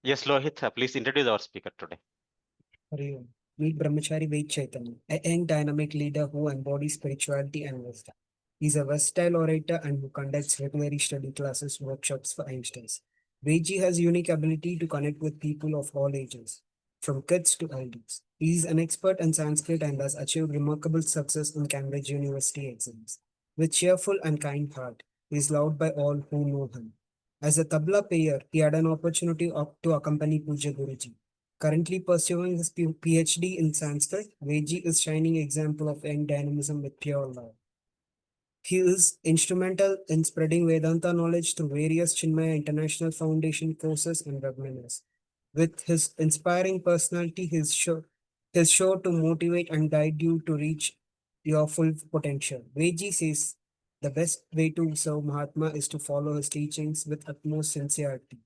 Yes, Lohit, please introduce our speaker today. Hari Om. Meet Brahmachari Ved Chaitanya, a young dynamic leader who embodies spirituality and wisdom. He's a versatile orator and who conducts regular study classes, workshops for youngsters. Veji has unique ability to connect with people of all ages, from kids to elders. He is an expert in Sanskrit and has achieved remarkable success in Cambridge University exams. With cheerful and kind heart, he is loved by all who know him. As a tabla player, he had an opportunity to accompany Puja Guruji. Currently pursuing his PhD in Sanskrit, Veji is shining example of young dynamism with pure love. He is instrumental in spreading Vedanta knowledge through various Chinmaya International Foundation courses and webinars. With his inspiring personality, his sure to motivate and guide you to reach your full potential. Veji says the best way to serve Mahatma is to follow his teachings with utmost sincerity.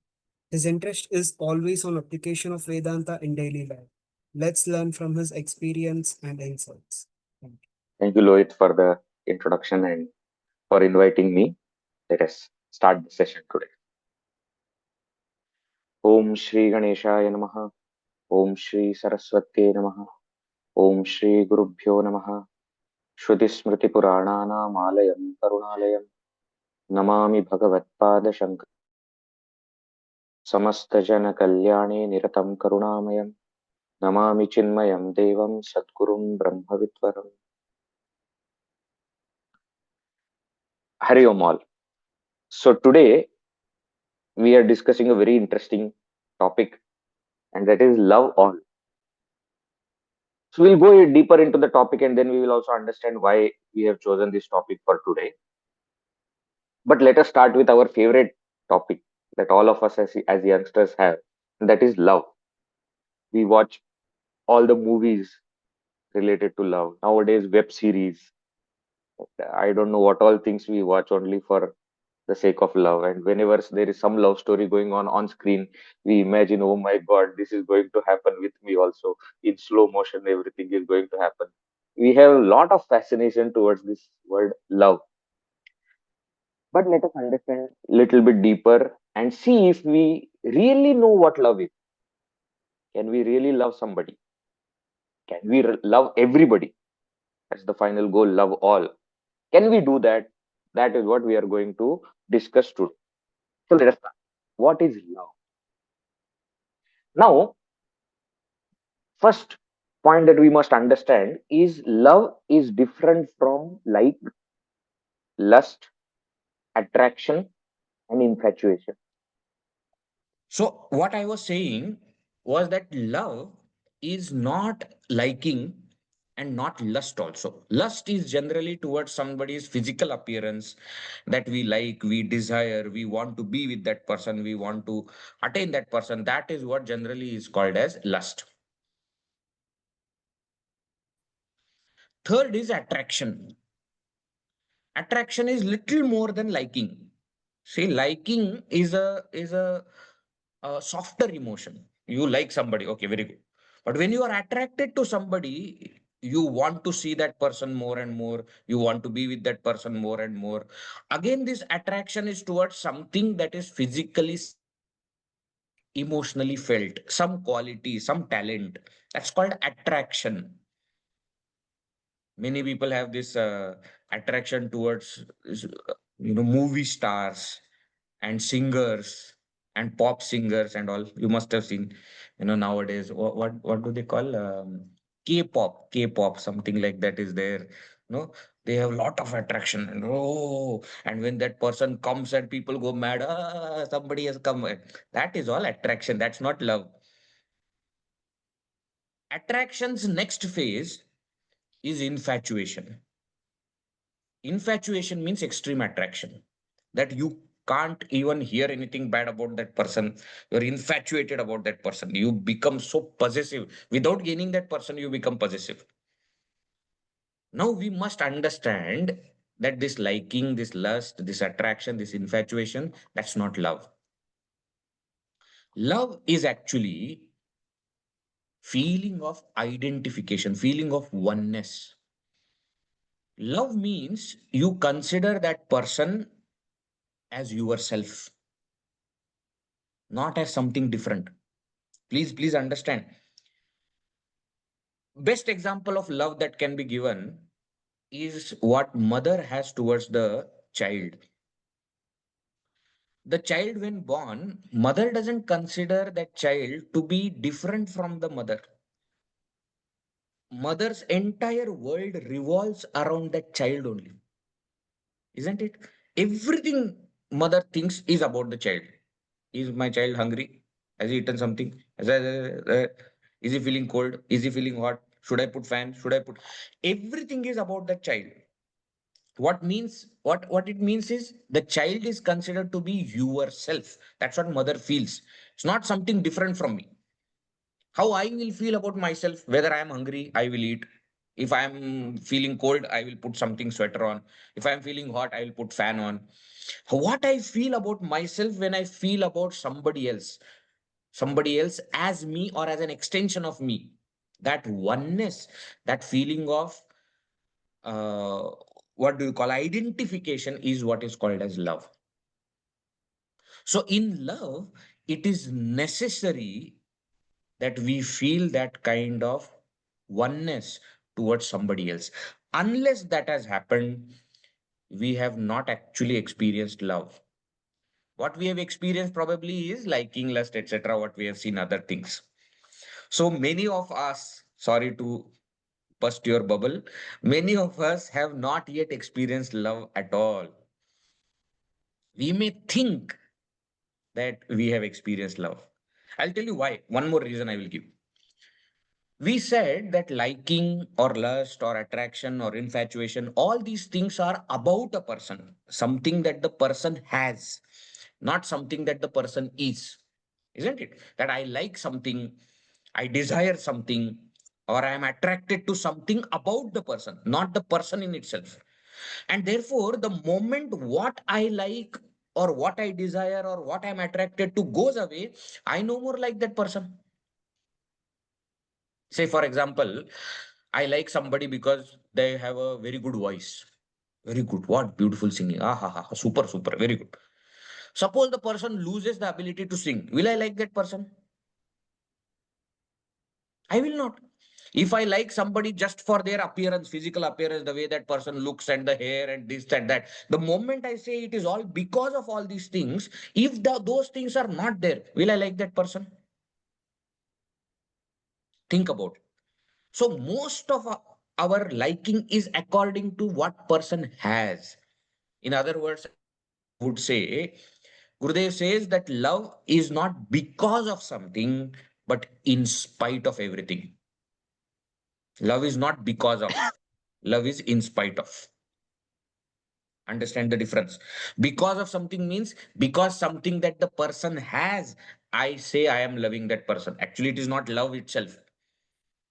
His interest is always on application of Vedanta in daily life. Let's learn from his experience and insights. Thank you. Thank you, Lohit, for the introduction and for inviting me. Let us start the session today. Om Shri Ganeshaya Namaha. Om Shri Saraswate Namaha. Om Shri Gurubhyo Namaha. Shruti Smriti Purananam Alayam Karunalayam. Namami Bhagavatpada Shankar. Samastajana Kalyane Niratam Karunamayam. Namami Chinmayam Devam Sadgurum Brahmavitvaram. Hari Om all. So today we are discussing a very interesting topic, and that is love all. So we'll go deeper into the topic and then we will also understand why we have chosen this topic for today. But let us start with our favorite topic that all of us as youngsters have, and that is love. We watch all the movies related to love. Nowadays, web series. I don't know what all things we watch only for the sake of love. And whenever there is some love story going on screen, we imagine, oh my God, this is going to happen with me also. In slow motion, everything is going to happen. We have a lot of fascination towards this word love. But let us understand a little bit deeper and see if we really know what love is. Can we really love somebody? Can we love everybody? That's the final goal, love all. Can we do that? That is what we are going to discuss today. So let us start. What is love? Now, first point that we must understand is love is different from like, lust, attraction, and infatuation. So, what I was saying was that love is not liking and not lust also. Lust is generally towards somebody's physical appearance that we like, we desire, we want to be with that person, we want to attain that person. That is what generally is called as lust. Third is attraction. Attraction is little more than liking. See, liking is a softer emotion. You like somebody, okay, very good. But when you are attracted to somebody, you want to see that person more and more. You want to be with that person more and more. Again, this attraction is towards something that is physically emotionally felt, some quality, some talent. That's called attraction. Many people have this attraction towards movie stars and singers and pop singers and all. You must have seen, nowadays what do they call, K-pop, something like that is there. They have a lot of attraction, and when that person comes and people go mad, somebody has come. That is all attraction. That's not love. Attraction's next phase is infatuation. Infatuation means extreme attraction, that you can't even hear anything bad about that person. You're infatuated about that person. You become so possessive. Without gaining that person, you become possessive. Now we must understand that this liking, this lust, this attraction, this infatuation, that's not love. Love is actually feeling of identification, feeling of oneness. Love means you consider that person as yourself, not as something different. Please understand. Best example of love that can be given is what mother has towards the child. The child, when born, mother doesn't consider that child to be different from the mother. Mother's entire world revolves around that child only, isn't it? Everything mother thinks is about the child. Is my child hungry? Has he eaten something? Is he feeling cold? Is he feeling hot? Should I put fan? Should I put? Everything is about that child. What it means is the child is considered to be yourself. That's what mother feels. It's not something different from me. How I will feel about myself, whether I am hungry, I will eat. If I am feeling cold, I will put something sweater on. If I am feeling hot, I will put fan on. What I feel about myself when I feel about somebody else as me or as an extension of me, that oneness, that feeling of uh, what do you call identification, is what is called as love. So in love, it is necessary that we feel that kind of oneness towards somebody else. Unless that has happened, we have not actually experienced love. What we have experienced probably is liking, lust, etc. What we have seen other things. So many of us, sorry to burst your bubble, many of us have not yet experienced love at all. We may think that we have experienced love. I'll tell you why. One more reason I will give. We said that liking or lust or attraction or infatuation, all these things are about a person, something that the person has, not something that the person is. Isn't it? That I like something, I desire something, or I am attracted to something about the person, not the person in itself. And therefore, the moment what I like or what I desire or what I'm attracted to goes away, I no more like that person. Say, for example, I like somebody because they have a very good voice. Very good. What beautiful singing. Ah, ha, ha. Super, super. Very good. Suppose the person loses the ability to sing. Will I like that person? I will not. If I like somebody just for their appearance, physical appearance, the way that person looks and the hair and this and that, the moment I say it is all because of all these things, if those things are not there, will I like that person? Think about it. So most of our liking is according to what person has. In other words, would say, Gurudev says that love is not because of something, but in spite of everything. Love is not because of, love is in spite of. Understand the difference. Because of something means because something that the person has, I say I am loving that person. Actually, it is not love itself.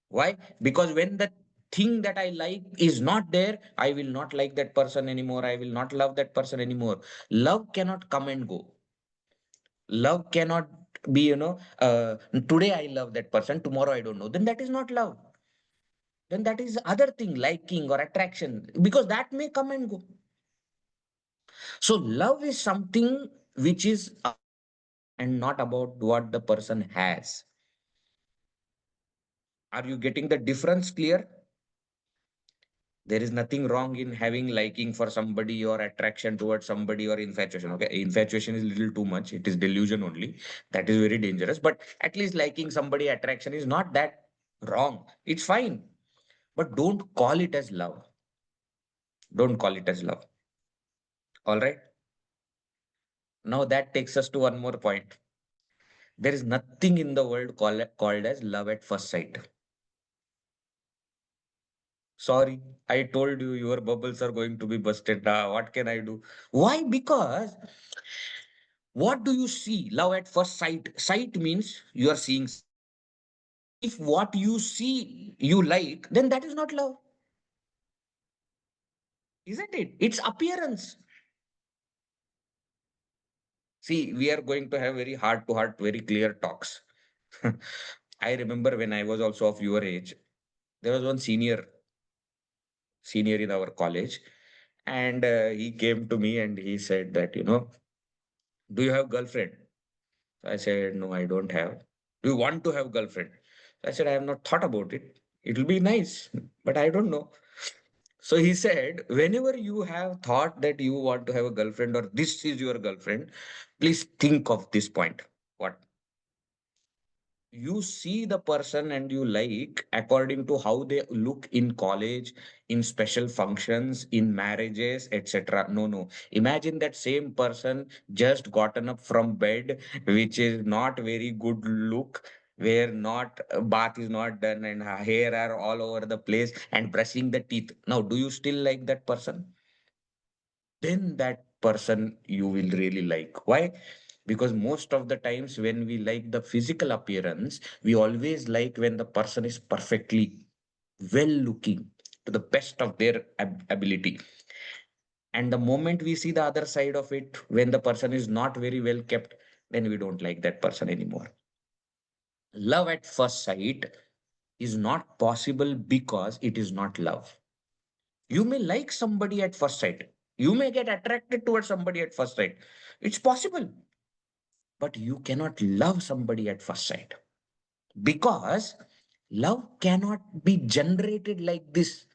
Why? Because when the thing that I like is not there, I will not like that person anymore. I will not love that person anymore. Love cannot come and go. Love cannot be, today I love that person, tomorrow I don't know. Then that is not love. Then that is other thing, liking or attraction, because that may come and go. So love is something which is and not about what the person has. Are you getting the difference clear? There is nothing wrong in having liking for somebody or attraction towards somebody or infatuation. Okay, infatuation is a little too much. It is delusion only. That is very dangerous. But at least liking somebody, attraction is not that wrong. It's fine. But don't call it as love. Don't call it as love. All right. Now that takes us to one more point. There is nothing in the world called as love at first sight. Sorry, I told you your bubbles are going to be busted. What can I do? Why? Because what do you see? Love at first sight. Sight means you are seeing. If what you see you like, then that is not love, isn't it? It's appearance. See, we are going to have very heart to heart, very clear talks. I remember when I was also of your age, there was one senior in our college, and he came to me and he said that, do you have girlfriend? So I said, no, I don't have. Do you want to have girlfriend? I said, I have not thought about it. It will be nice, but I don't know. So he said, whenever you have thought that you want to have a girlfriend or this is your girlfriend, please think of this point. What? You see the person and you like according to how they look in college, in special functions, in marriages, etc. No, no. Imagine that same person just gotten up from bed, which is not very good look, where not bath is not done and her hair are all over the place and brushing the teeth. Now, do you still like that person? Then that person you will really like. Why? Because most of the times when we like the physical appearance, we always like when the person is perfectly well looking to the best of their ability. And the moment we see the other side of it, when the person is not very well kept, then we don't like that person anymore. Love at first sight is not possible because it is not love. You may like somebody at first sight. You may get attracted towards somebody at first sight. It's possible. But you cannot love somebody at first sight because love cannot be generated like this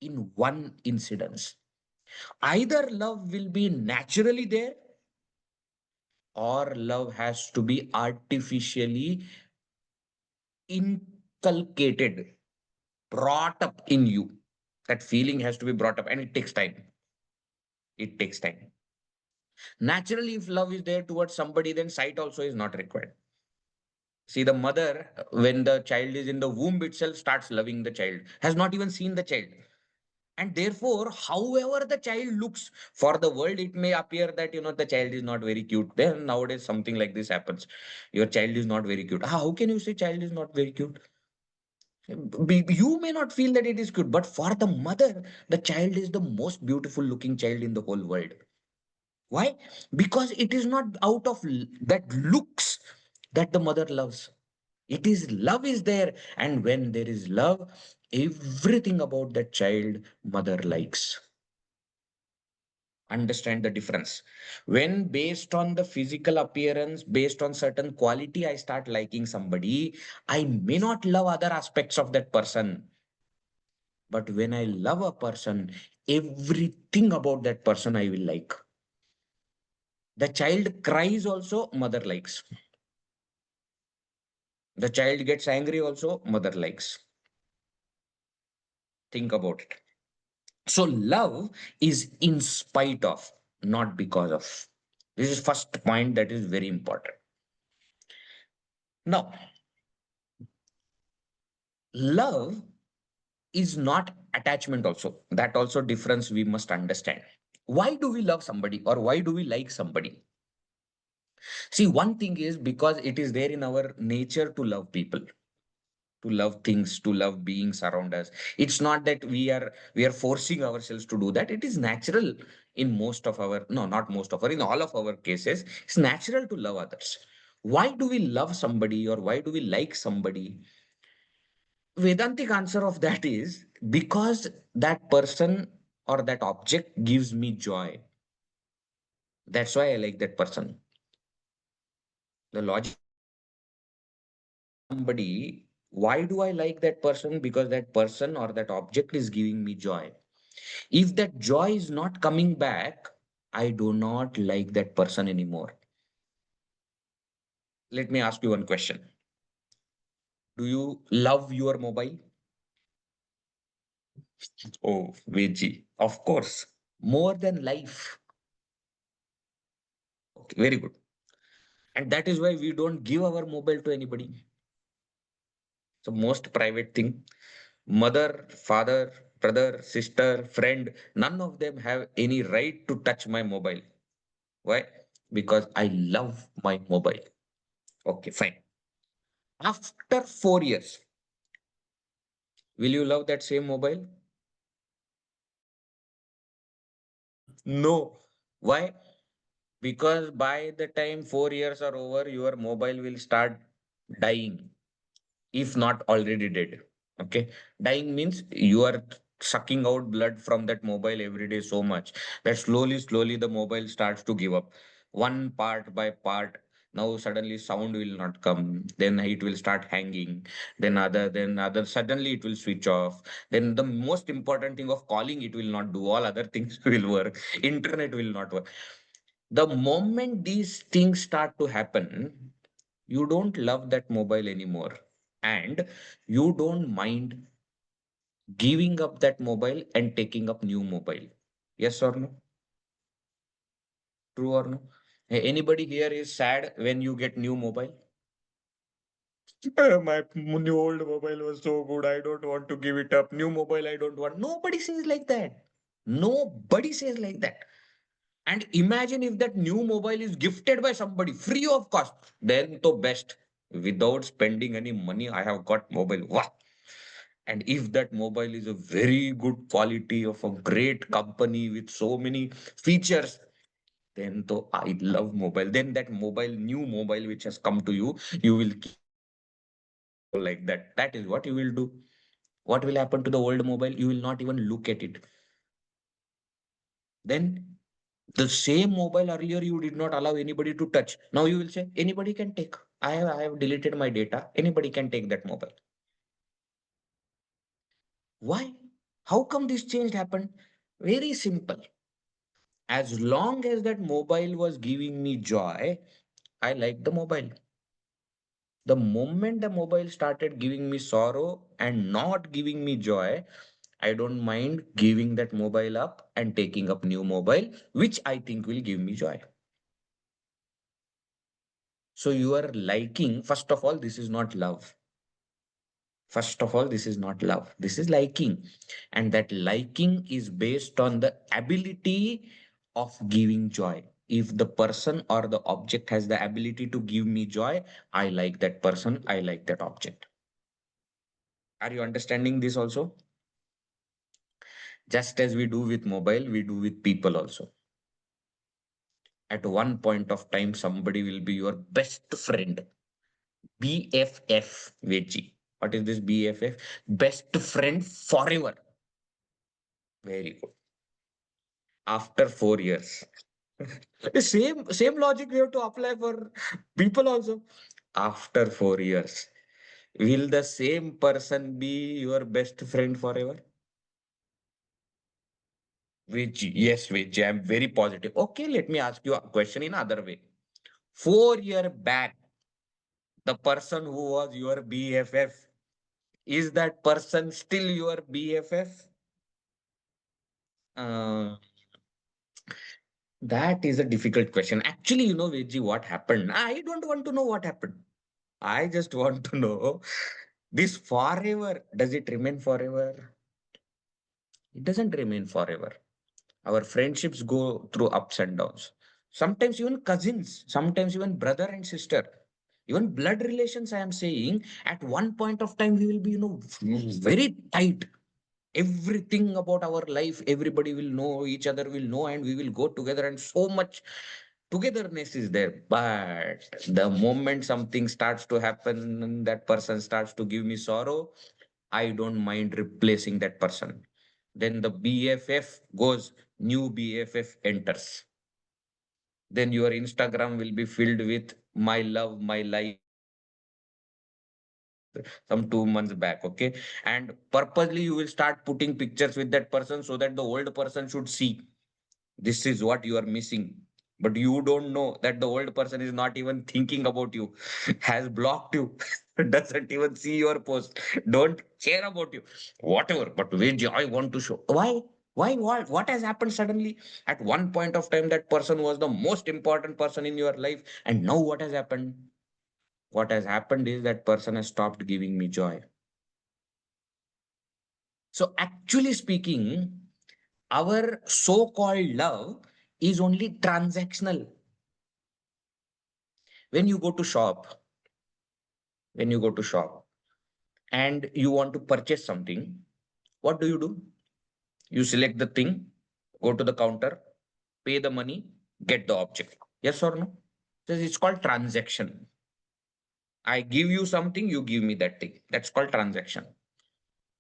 in one incidence. Either love will be naturally there or love has to be artificially inculcated, brought up in you. That feeling has to be brought up and it takes time. It takes time. Naturally, if love is there towards somebody, then sight also is not required. See, the mother, when the child is in the womb itself, starts loving the child, has not even seen the child. And therefore, however the child looks for the world, it may appear that, the child is not very cute. Then nowadays, something like this happens. Your child is not very cute. How can you say child is not very cute? You may not feel that it is cute, but for the mother, the child is the most beautiful looking child in the whole world. Why? Because it is not out of that looks that the mother loves. It is love is there. And when there is love, everything about that child, mother likes. Understand the difference. When based on the physical appearance, based on certain quality, I start liking somebody, I may not love other aspects of that person. But when I love a person, everything about that person I will like. The child cries also, mother likes. The child gets angry also, mother likes. Think about it. So love is in spite of, not because of. This is first point that is very important. Now, love is not attachment also. That also difference we must understand. Why do we love somebody or why do we like somebody? See, one thing is because it is there in our nature to love people, to love things, to love beings around us. It's not that we are forcing ourselves to do that. It is natural in most of our, no, not most of our, in all of our cases, it's natural to love others. Why do we love somebody or why do we like somebody? Vedantic answer of that is because that person or that object gives me joy. That's why I like that person. The logic somebody, why do I like that person? Because that person or that object is giving me joy. If that joy is not coming back, I do not like that person anymore. Let me ask you one question. Do you love your mobile? Oh, Veji, of course. More than life. Okay, very good. And that is why we don't give our mobile to anybody. It's the most private thing. Mother, father, brother, sister, friend, none of them have any right to touch my mobile. Why? Because I love my mobile. Okay, fine. After 4 years, will you love that same mobile? No. Why? Because by the time 4 years are over, your mobile will start dying, if not already dead. Okay. Dying means you are sucking out blood from that mobile every day so much that slowly, slowly the mobile starts to give up. One part by part, Now suddenly sound will not come, then it will start hanging, then other suddenly it will switch off. Then the most important thing of calling, it will not do, all other things will work, internet will not work. The moment these things start to happen, you don't love that mobile anymore, and you don't mind giving up that mobile and taking up new mobile. Yes or no? True or no? Anybody here is sad when you get new mobile? My new old mobile was so good. I don't want to give it up. New mobile, I don't want. Nobody says like that. Nobody says like that. And imagine if that new mobile is gifted by somebody free of cost. Then to best. Without spending any money, I have got mobile. Wow. And if that mobile is a very good quality of a great company with so many features, then to I love mobile. Then that mobile, new mobile which has come to you will keep like that. That is what you will do. What will happen to the old mobile? You will not even look at it. Then the same mobile earlier you did not allow anybody to touch. Now you will say anybody can take. I have deleted my data. Anybody can take that mobile. Why? How come this change happened? Very simple. As long as that mobile was giving me joy, I liked the mobile. The moment the mobile started giving me sorrow and not giving me joy, I don't mind giving that mobile up and taking up new mobile, which I think will give me joy. So you are liking, first of all, this is not love. First of all, this is not love. This is liking. And that liking is based on the ability of giving joy. If the person or the object has the ability to give me joy, I like that person, I like that object. Are you understanding this also? Just as we do with mobile, we do with people also. At one point of time, somebody will be your best friend. BFF, Veggie. What is this BFF? Best friend forever. Very good. After 4 years. The same logic we have to apply for people also. After 4 years, will the same person be your best friend forever? Veggie. Yes, Veggie. I'm very positive. Okay, let me ask you a question in other way. 4 year back, the person who was your BFF, is that person still your BFF? Uh, that is a difficult question. Actually, Veggie, what happened? I don't want to know what happened. I just want to know this forever. Does it remain forever? It doesn't remain forever. Our friendships go through ups and downs. Sometimes even cousins, sometimes even brother and sister, even blood relations. I am saying at one point of time we will be, very tight. Everything about our life, everybody will know, each other will know, and we will go together, and so much togetherness is there. But the moment something starts to happen, and that person starts to give me sorrow, I don't mind replacing that person. Then the BFF goes, new BFF enters. Then your Instagram will be filled with my love, my life, some 2 months back. Okay. And purposely you will start putting pictures with that person so that the old person should see this is what you are missing. But you don't know that the old person is not even thinking about you, has blocked you, doesn't even see your post, don't care about you, whatever. But which I want to show. Why? Why? What has happened suddenly? At one point of time, that person was the most important person in your life. And now what has happened? What has happened is that person has stopped giving me joy. So, actually speaking, our so called love is only transactional. When you go to shop, when you go to shop and you want to purchase something, what do? You select the thing, go to the counter, pay the money, get the object. Yes or no? So it's called transaction. I give you something, you give me that thing. That's called transaction.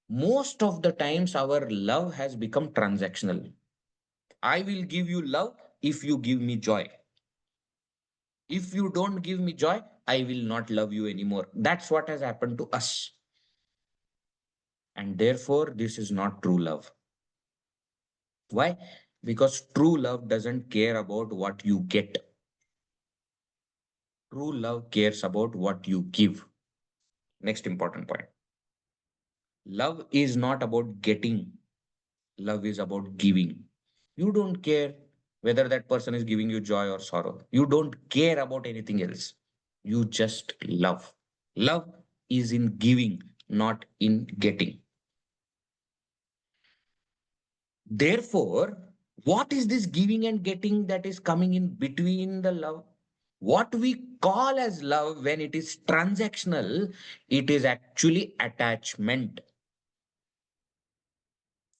Most of the times, our love has become transactional. I will give you love if you give me joy. If you don't give me joy, I will not love you anymore. That's what has happened to us. And therefore, this is not true love. Why? Because true love doesn't care about what you get. True love cares about what you give. Next important point. Love is not about getting, love is about giving. You don't care whether that person is giving you joy or sorrow. You don't care about anything else. You just love. Love is in giving, not in getting. Therefore, what is this giving and getting that is coming in between the love? What we call as love when it is transactional, it is actually attachment.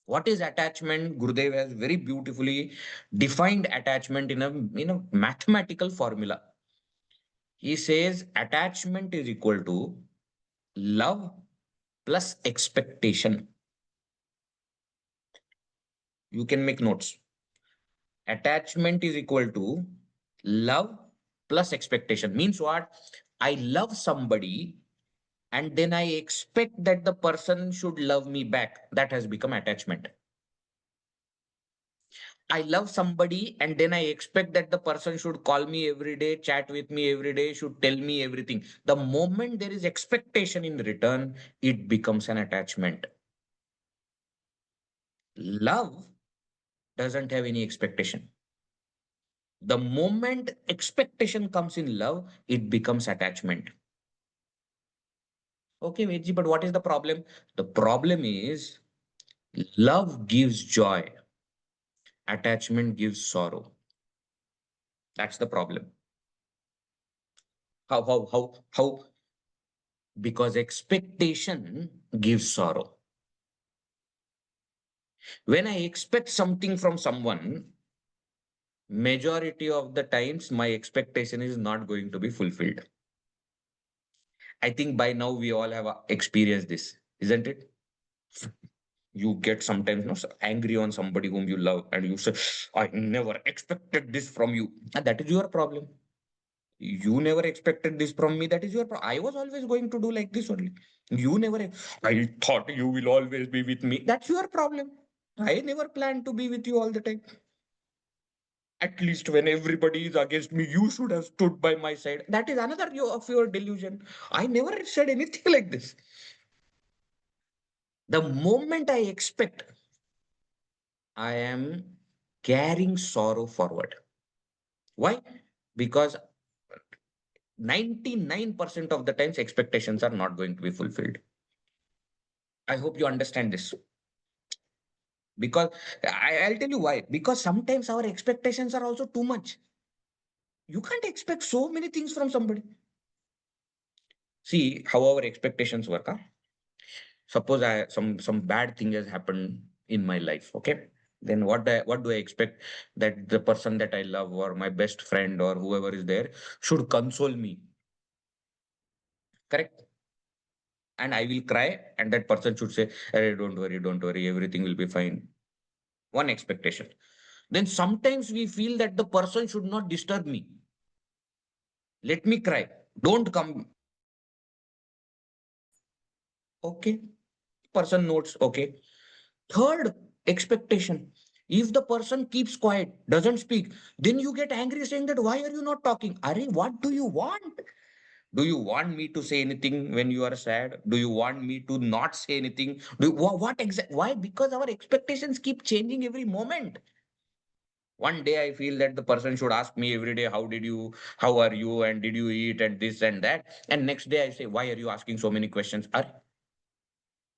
What is attachment? Gurudev has very beautifully defined attachment in a mathematical formula. He says attachment is equal to love plus expectation. You can make notes. Attachment is equal to love plus expectation. Means what? I love somebody and then I expect that the person should love me back. That has become attachment. I love somebody and then I expect that the person should call me every day, chat with me every day, should tell me everything. The moment there is expectation in return, it becomes an attachment. Love doesn't have any expectation. The moment expectation comes in love, it becomes attachment. Okay, Vedji, but what is the problem? The problem is love gives joy, attachment gives sorrow. That's the problem. How? Because expectation gives sorrow. When I expect something from someone, majority of the times my expectation is not going to be fulfilled. I think by now we all have experienced this, isn't it? You get sometimes angry on somebody whom you love and you say, I never expected this from you. And that is your problem. You never expected this from me. That is your problem. I was always going to do like this only. You never, I thought you will always be with me. That's your problem. I never planned to be with you all the time. At least when everybody is against me, you should have stood by my side. That is another of your delusion. I never said anything like this. The moment I expect, I am carrying sorrow forward. Why? Because 99% of the times expectations are not going to be fulfilled. I hope you understand this. Because I'll tell you why. Because sometimes our expectations are also too much. You can't expect so many things from somebody. See how our expectations work. Huh? Suppose some bad thing has happened in my life. Okay. Then what do I expect that the person that I love or my best friend or whoever is there should console me. Correct? And I will cry, and that person should say, hey, don't worry, everything will be fine. One expectation. Then sometimes we feel that the person should not disturb me. Let me cry. Don't come. Okay. Person notes. Okay. Third expectation. If the person keeps quiet, doesn't speak, then you get angry saying that why are you not talking? Are what do you want? Do you want me to say anything when you are sad? Do you want me to not say anything? What exactly? Why? Because our expectations keep changing every moment. One day I feel that the person should ask me every day, how are you, and did you eat, and this and that. And next day I say, why are you asking so many questions?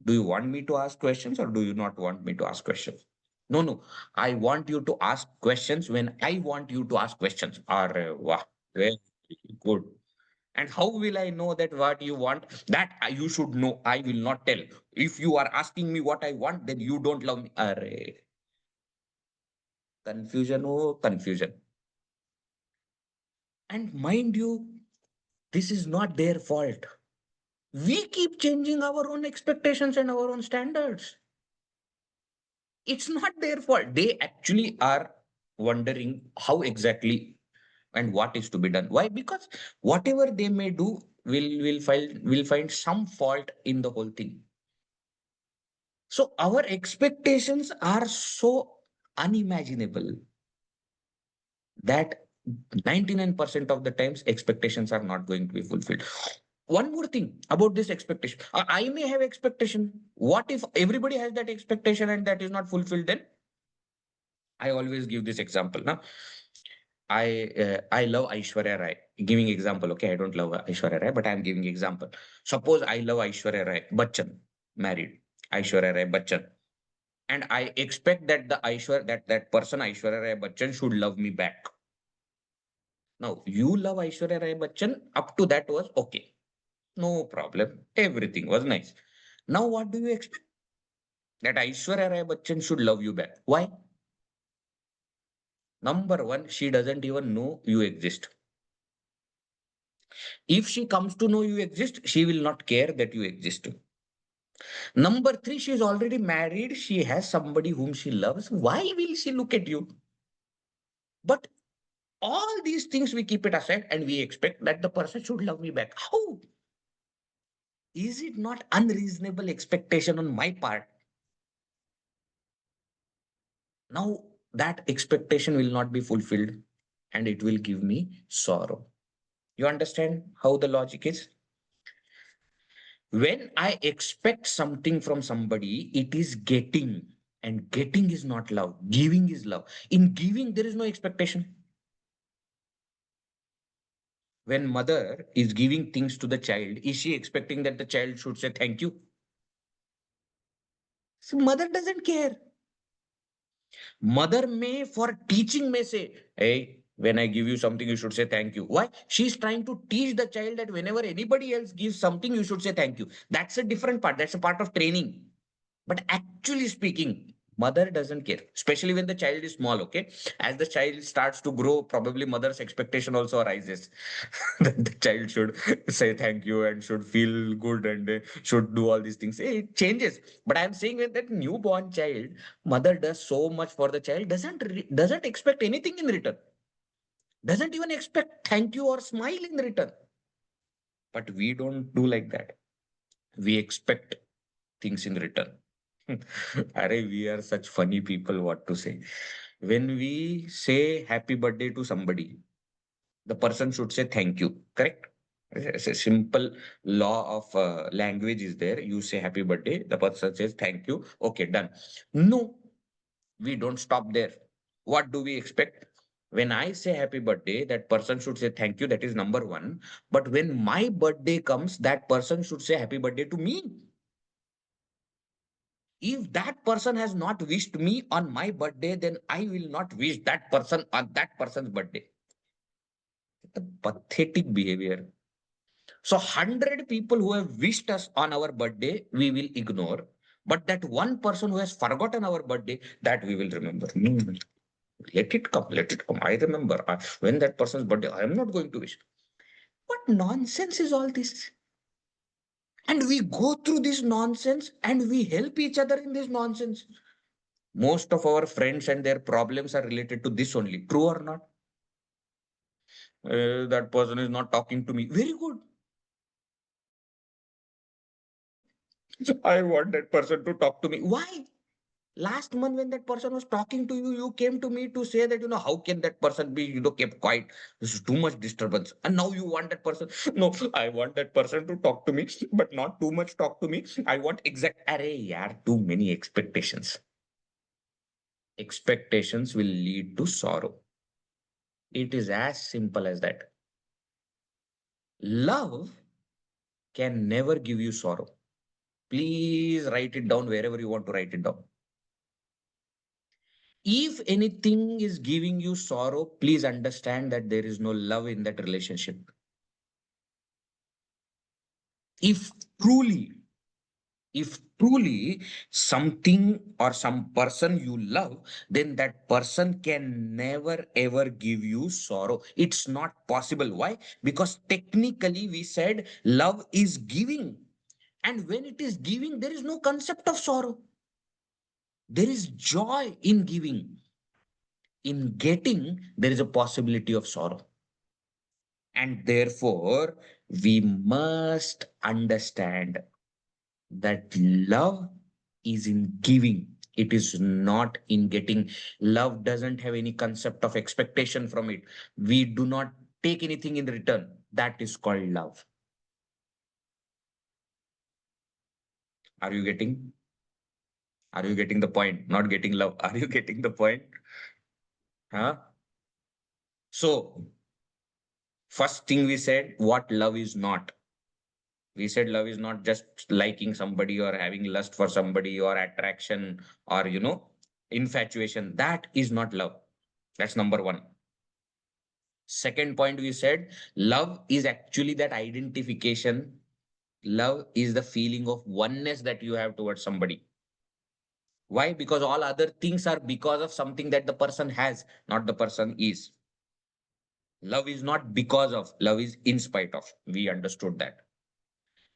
Do you want me to ask questions or do you not want me to ask questions? No, no. I want you to ask questions when I want you to ask questions. Wow, very good. And how will I know that what you want? That you should know. I will not tell. If you are asking me what I want, then you don't love me. Confusion, oh, confusion. And mind you, this is not their fault. We keep changing our own expectations and our own standards. It's not their fault. They actually are wondering how exactly and what is to be done. Why? Because whatever they may do, will find some fault in the whole thing. So our expectations are so unimaginable that 99% of the times expectations are not going to be fulfilled. One more thing about this expectation. I may have expectation. What if everybody has that expectation and that is not fulfilled? Then I always give this example. Now, I love Aishwarya Rai. Giving example, okay? I don't love Aishwarya Rai, but I'm giving example. Suppose I love Aishwarya Rai Bachchan, married Aishwarya Rai Bachchan, and I expect that that person Aishwarya Rai Bachchan should love me back. Now you love Aishwarya Rai Bachchan. Up to that was okay, no problem. Everything was nice. Now what do you expect? That Aishwarya Rai Bachchan should love you back. Why? Number one, she doesn't even know you exist. If she comes to know you exist, she will not care that you exist. Number three, she is already married. She has somebody whom she loves. Why will she look at you? But all these things we keep it aside and we expect that the person should love me back. How? Is it not unreasonable expectation on my part? Now that expectation will not be fulfilled and it will give me sorrow. You understand how the logic is? When I expect something from somebody, it is getting, and getting is not love. Giving is love. In giving, there is no expectation. When mother is giving things to the child, is she expecting that the child should say thank you? So mother doesn't care. Mother may, for teaching, may say, hey, when I give you something, you should say thank you. Why? She's trying to teach the child that whenever anybody else gives something, you should say thank you. That's a different part. That's a part of training. But actually speaking, mother doesn't care, especially when the child is small. Okay. As the child starts to grow, probably mother's expectation also arises that the child should say thank you and should feel good and should do all these things. It changes. But I'm saying with that newborn child, mother does so much for the child, doesn't expect anything in return, doesn't even expect thank you or smile in return. But we don't do like that. We expect things in return. Arey, we are such funny people, what to say. When we say happy birthday to somebody, the person should say thank you, correct? It's a simple law of language is there. You say happy birthday, the person says thank you. Okay, done. No, we don't stop there. What do we expect? When I say happy birthday, that person should say thank you. That is number one. But when my birthday comes, that person should say happy birthday to me. If that person has not wished me on my birthday, then I will not wish that person on that person's birthday. It's a pathetic behavior. So 100 people who have wished us on our birthday, we will ignore. But that one person who has forgotten our birthday, that we will remember. No, let it come, let it come. I remember when that person's birthday, I am not going to wish. What nonsense is all this? And we go through this nonsense and we help each other in this nonsense. Most of our friends and their problems are related to this only. True or not? That person is not talking to me. Very good. I want that person to talk to me. Why? Last month, when that person was talking to you, you came to me to say that, how can that person be, kept quiet? This is too much disturbance. And now you want that person. No, I want that person to talk to me, but not too much talk to me. I want exact. Array, yeah, too many expectations. Expectations will lead to sorrow. It is as simple as that. Love can never give you sorrow. Please write it down wherever you want to write it down. If anything is giving you sorrow, please understand that there is no love in that relationship. If truly, if truly something or some person you love, then that person can never ever give you sorrow. It's not possible. Why? Because technically we said love is giving. And when it is giving, there is no concept of sorrow. There is joy in giving. In getting, there is a possibility of sorrow. And therefore, we must understand that love is in giving. It is not in getting. Love doesn't have any concept of expectation from it. We do not take anything in return. That is called love. Are you getting? Are you getting the point? Not getting love. Are you getting the point? Huh? So, first thing we said, what love is not. We said love is not just liking somebody or having lust for somebody or attraction or, infatuation. That is not love. That's number one. Second point, we said love is actually that identification. Love is the feeling of oneness that you have towards somebody. Why? Because all other things are because of something that the person has, not the person is. Love is not because of, love is in spite of. We understood that.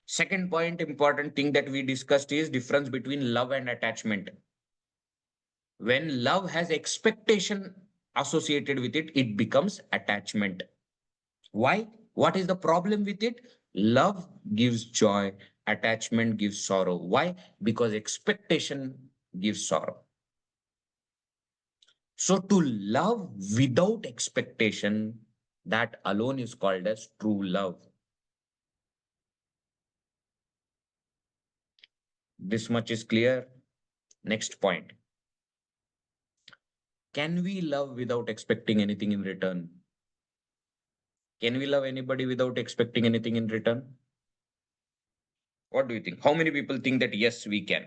Second point, important thing that we discussed is difference between love and attachment. When love has expectation associated with it, it becomes attachment. Why? What is the problem with it? Love gives joy, attachment gives sorrow. Why? Because expectation gives sorrow. So to love without expectation, that alone is called as true love. This much is clear. Next point. Can we love without expecting anything in return? Can we love anybody without expecting anything in return? What do you think? How many people think that yes, we can?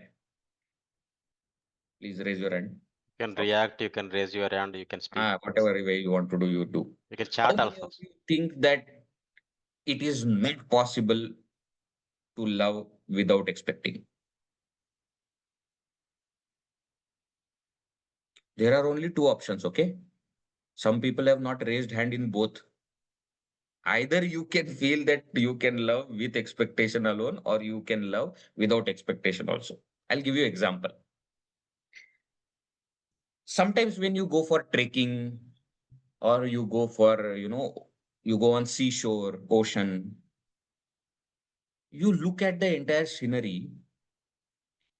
Please raise your hand. You can Okay. react, you can raise your hand, you can speak. Whatever way you want to do, you do. You can How chat many also. of you think that it is not possible to love without expecting? There are only two options, okay? Some people have not raised hand in both. Either you can feel that you can love with expectation alone, or you can love without expectation also. I'll give you example. Sometimes when you go for trekking or you go for, you go on seashore, ocean, you look at the entire scenery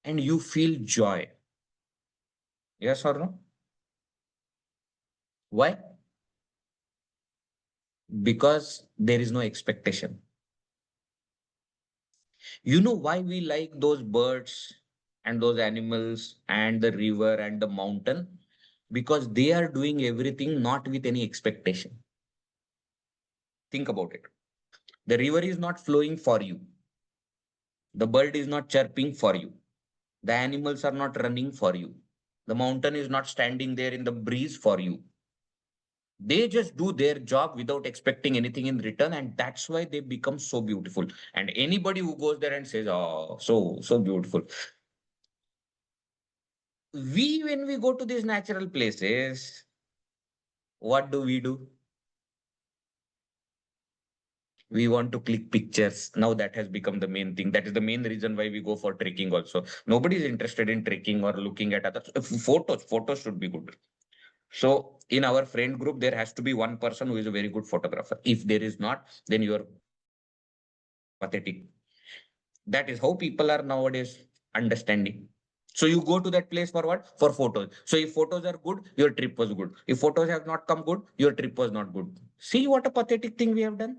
and you feel joy. Yes or no? Why? Because there is no expectation. You know why we like those birds and those animals and the river and the mountain? Because they are doing everything not with any expectation. Think about it. The river is not flowing for you. The bird is not chirping for you. The animals are not running for you. The mountain is not standing there in the breeze for you. They just do their job without expecting anything in return, and that's why they become so beautiful. And anybody who goes there and says, "Oh, so beautiful." When we go to these natural places, what do? We want to click pictures. Now that has become the main thing. That is the main reason why we go for trekking also. Nobody is interested in trekking or looking at other photos should be good. So in our friend group, there has to be one person who is a very good photographer. If there is not, then you are pathetic. That is how people are nowadays understanding. So you go to that place for what? For photos. So if photos are good, your trip was good. If photos have not come good, your trip was not good. See what a pathetic thing we have done.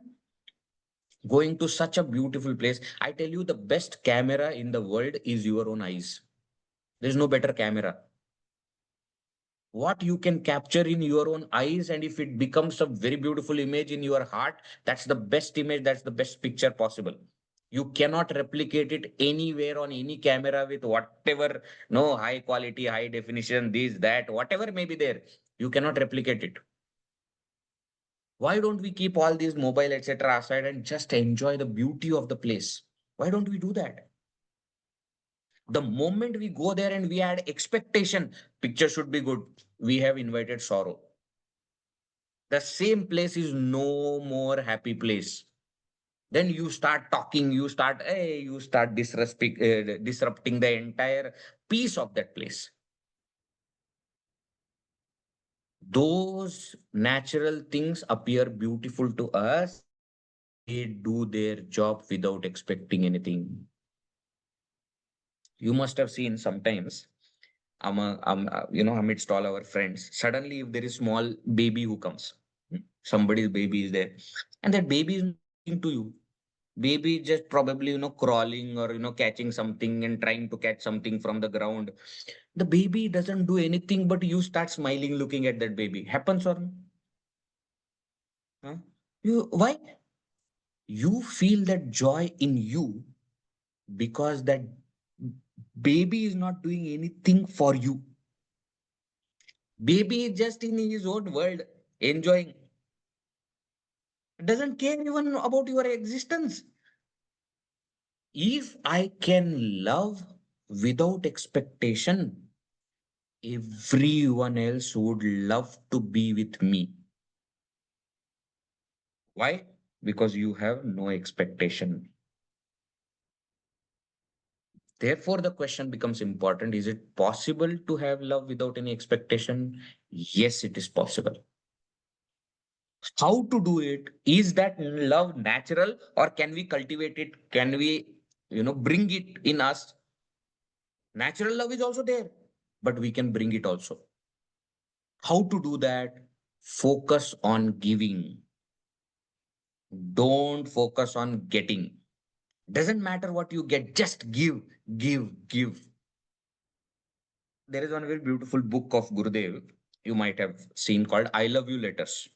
Going to such a beautiful place. I tell you, the best camera in the world is your own eyes. There's no better camera. What you can capture in your own eyes, and if it becomes a very beautiful image in your heart, that's the best image, that's the best picture possible. You cannot replicate it anywhere on any camera with whatever, no, high quality, high definition, this, that, whatever may be there. You cannot replicate it. Why don't we keep all these mobile, etc. aside and just enjoy the beauty of the place? Why don't we do that? The moment we go there and we add expectation, picture should be good, we have invited sorrow. The same place is no more happy place. Then you start talking, you start disrupting the entire peace of that place. Those natural things appear beautiful to us. They do their job without expecting anything. You must have seen sometimes, amidst all our friends, suddenly if there is small baby who comes, somebody's baby is there, and that baby is not talking to you. Baby is just probably, crawling or, catching something and trying to catch something from the ground. The baby doesn't do anything, but you start smiling looking at that baby. Happens or no? Huh? Why? You feel that joy in you because that baby is not doing anything for you. Baby is just in his own world, enjoying. Doesn't care even about your existence. If I can love without expectation, everyone else would love to be with me. Why? Because you have no expectation. Therefore, the question becomes important. Is it possible to have love without any expectation? Yes, it is possible. How to do it? Is that love natural, or can we cultivate it? Can we, bring it in us? Natural love is also there, but we can bring it also. How to do that? Focus on giving. Don't focus on getting. Doesn't matter what you get, just give, give, give. There is one very beautiful book of Gurudev you might have seen called I Love You Letters.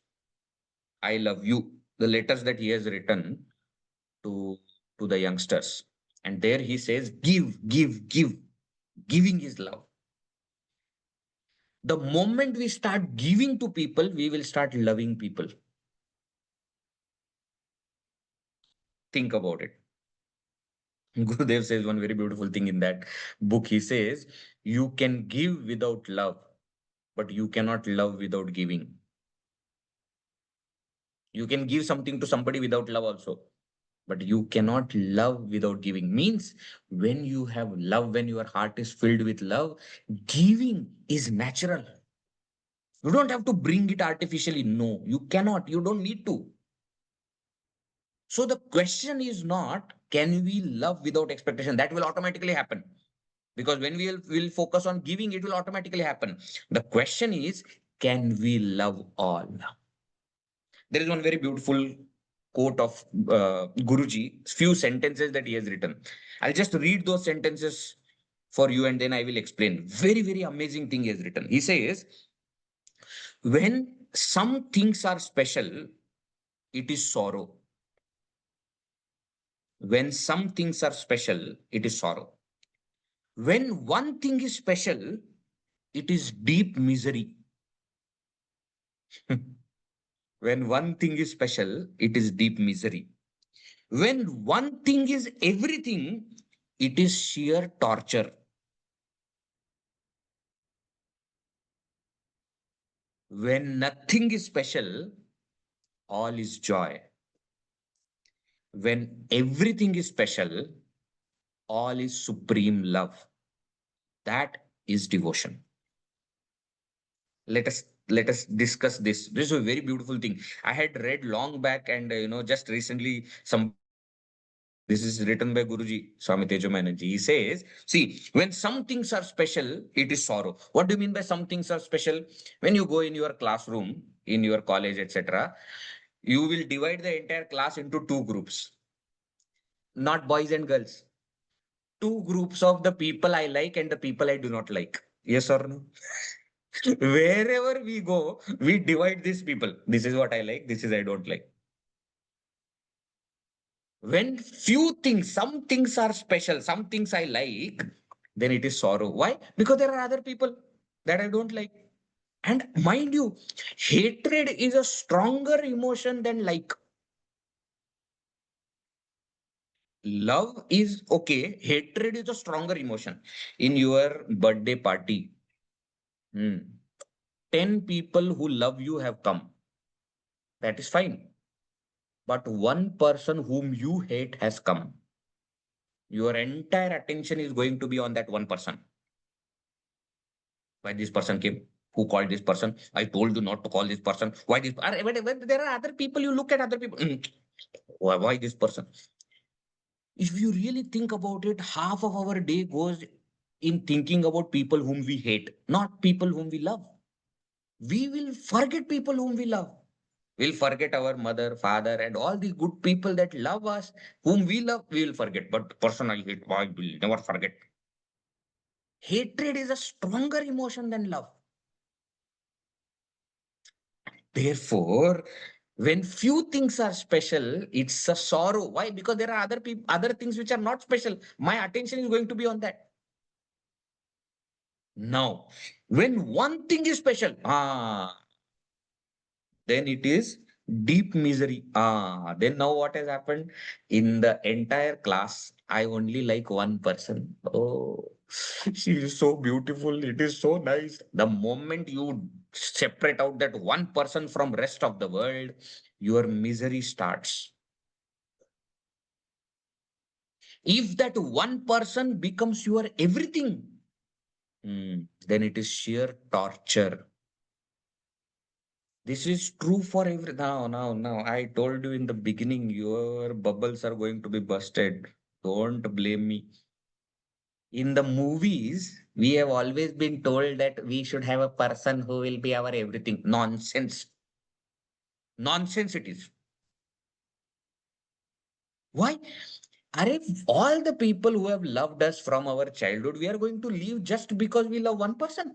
I Love You. The letters that he has written to, to the youngsters. And there he says, give, give, give. Giving is love. The moment we start giving to people, we will start loving people. Think about it. Gurudev says one very beautiful thing in that book. He says, you can give without love, but you cannot love without giving. You can give something to somebody without love also, but you cannot love without giving. Means when you have love, when your heart is filled with love, giving is natural. You don't have to bring it artificially. No, you cannot. You don't need to. So the question is not, can we love without expectation? That will automatically happen. Because when will focus on giving, it will automatically happen. The question is, can we love all? There is one very beautiful quote of Guruji, few sentences that he has written. I'll just read those sentences for you and then I will explain. Very, very amazing thing he has written. He says, when some things are special, it is sorrow. When some things are special, it is sorrow. When one thing is special, it is deep misery. When one thing is special, it is deep misery. When one thing is everything, it is sheer torture. When nothing is special, all is joy. When everything is special, all is supreme love. That is devotion. Let us discuss this. This is a very beautiful thing. I had read long back, and just recently some. This is written by Guruji, Swami Tejomayananji. He says, see, when some things are special, it is sorrow. What do you mean by some things are special? When you go in your classroom, in your college, etc., you will divide the entire class into two groups, not boys and girls. Two groups of the people I like and the people I do not like. Yes or no? Wherever we go, we divide these people. This is what I like, this is I don't like. When few things, some things are special, some things I like, then it is sorrow. Why? Because there are other people that I don't like. And mind you, hatred is a stronger emotion than like. Love is okay, hatred is a stronger emotion. In your birthday party, 10 people who love you have come. That is fine. But one person whom you hate has come. Your entire attention is going to be on that one person. Why this person came? Who called this person? I told you not to call this person. Why this? When there are other people, you look at other people. Why this person? If you really think about it, half of our day goes in thinking about people whom we hate, not people whom we love. We will forget people whom we love. We'll forget our mother, father, and all the good people that love us, whom we love, we will forget. But the person I hate, I will never forget. Hatred is a stronger emotion than love. Therefore, when few things are special, it's a sorrow. Why? Because there are other people, other things which are not special. My attention is going to be on that. Now, when one thing is special, then it is deep misery. Then now what has happened? In the entire class, I only like one person. Oh, she is so beautiful. It is so nice. The moment you separate out that one person from rest of the world, your misery starts. If that one person becomes your everything, then it is sheer torture. This is true for every now. I told you in the beginning, your bubbles are going to be busted. Don't blame me. In the movies, we have always been told that we should have a person who will be our everything. Nonsense. Nonsense it is. Why? Are all the people who have loved us from our childhood, we are going to leave just because we love one person?